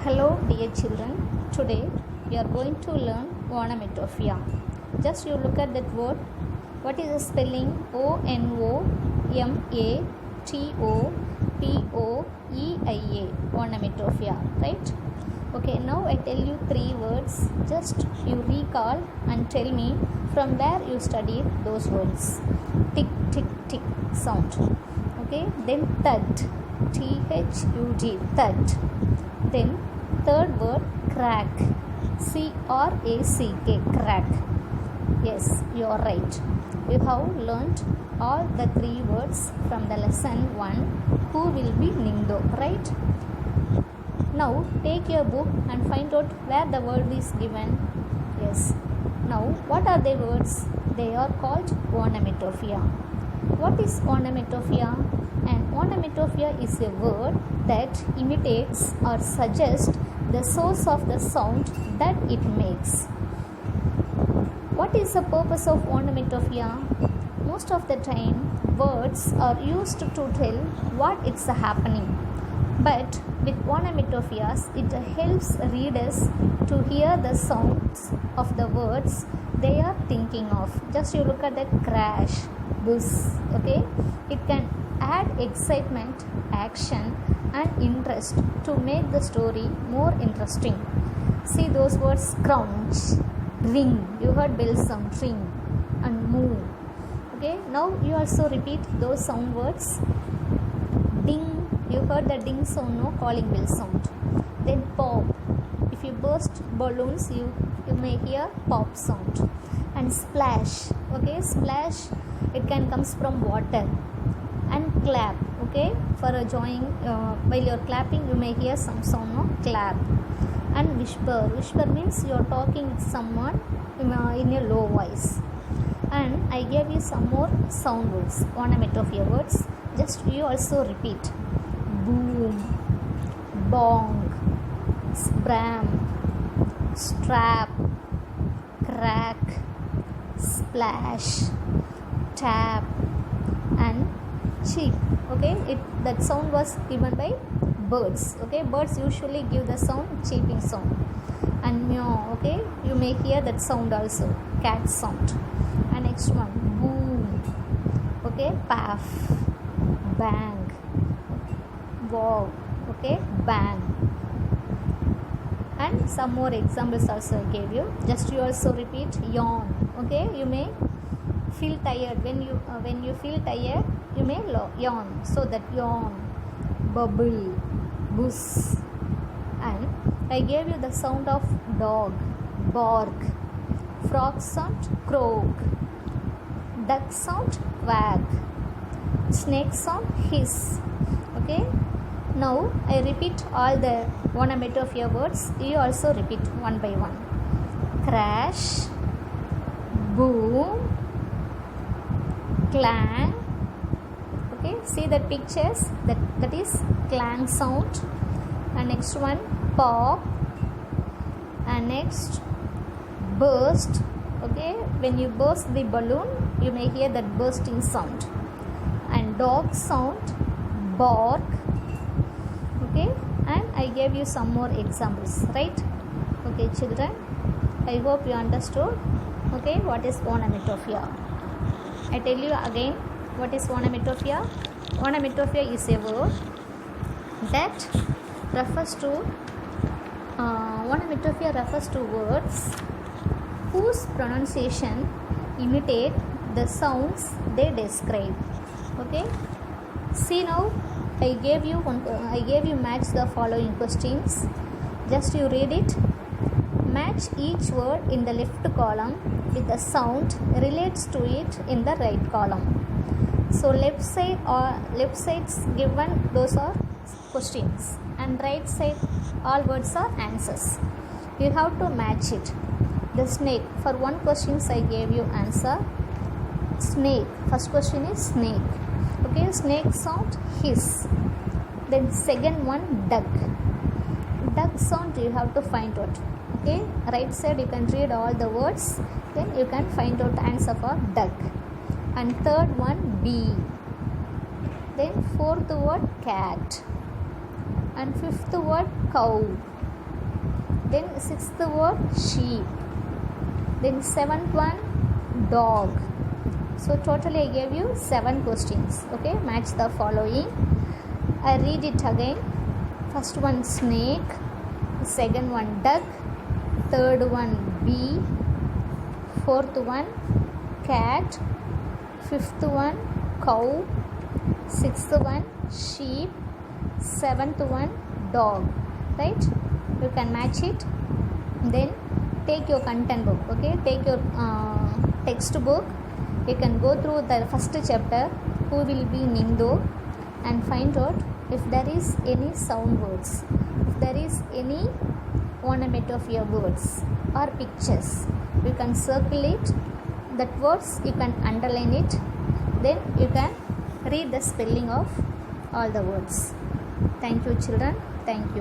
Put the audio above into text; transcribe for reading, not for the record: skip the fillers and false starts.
Hello dear children, today we are going to learn onomatopoeia. Just you look at that word. What is the spelling? Onomatopoeia, onomatopoeia, right? Okay, now I tell you three words. Just you recall and tell me from where you studied those words. Tick, tick, tick sound. Okay, then thud, Thud, thud. Then third word crack, C-R-A-C-K, crack. Yes, you are right. You have learnt all the three words from the lesson 1, who will be Ningdo, right? Now take your book and find out where the word is given. Yes. Now what are the words? They are called onomatopoeia. What is onomatopoeia? An onomatopoeia is a word that imitates or suggests the source of the sound that it makes. What is the purpose of onomatopoeia? Most of the time, words are used to tell what is happening. But with onomatopoeias, it helps readers to hear the sounds of the words they are thinking of. Just you look at that crash, buzz, okay? It can add excitement, action and interest to make the story more interesting. See those words: crunch, ring, you heard bell sound, ring, and move. Okay, now you also repeat those sound words. Ding, you heard the ding sound, no, calling bell sound. Then pop, if you burst balloons, you may hear pop sound. And splash, okay, splash, it can comes from water. And clap, okay, for enjoying while you're clapping you may hear some sound, no, clap. And whisper means you're talking with someone in a low voice. And I gave you some more sound words, onomatopoeia words. Just you also repeat: boom, bong, spram, strap, crack, splash, tap and cheep. Okay, that sound was given by birds. Okay, birds usually give the sound cheeping sound. And meow, okay, you may hear that sound also, cat sound. And next one, boom, okay, paff, bang, wow, okay, bang. And some more examples also I gave you. Just you also repeat: yawn, okay, you may feel tired. When you feel tired, you may yawn. So that yawn, bubble, buzz. And I gave you the sound of dog, bark, frog sound, croak, duck sound, quack, snake sound, hiss. Okay. Now I repeat all the onomatopoeia words. You also repeat one by one. Crash, boom, clang. Okay, see the pictures, that is clang sound. And next one, pop. And next, burst. Okay, when you burst the balloon you may hear that bursting sound. And dog sound, bark. Okay, and I gave you some more examples, right? Okay children, I hope you understood. Okay, what is onomatopoeia? I tell you again, what is onomatopoeia? Onomatopoeia is a word that refers to words whose pronunciation imitate the sounds they describe. Okay, see now I gave you match the following questions. Just you read it. Match each word in the left column with the sound relates to it in the right column. So left sides given, those are questions, and right side all words are answers. You have to match it. The snake, for one question I gave you answer. Snake, first question is snake. Okay, snake sound, hiss. Then second one, duck. Duck sound you have to find out. Okay, right side you can read all the words, then you can find out answer for duck. And third one, bee. Then fourth word, cat. And fifth word, cow. Then sixth word sheep. Then seventh one dog. So totally I gave you 7 questions. Okay, match the following. I read it again. First one snake, second one duck, third one bee, fourth one cat, fifth one cow, sixth one sheep, seventh one dog. Right, you can match it. Then take your content book. Okay, take your textbook. You can go through the first chapter, who will be Ningdo, and find out if there is any sound words, if there is any onomatopoeia words or pictures. You can circle it, that words you can underline it, then you can read the spelling of all the words. Thank you children. Thank you.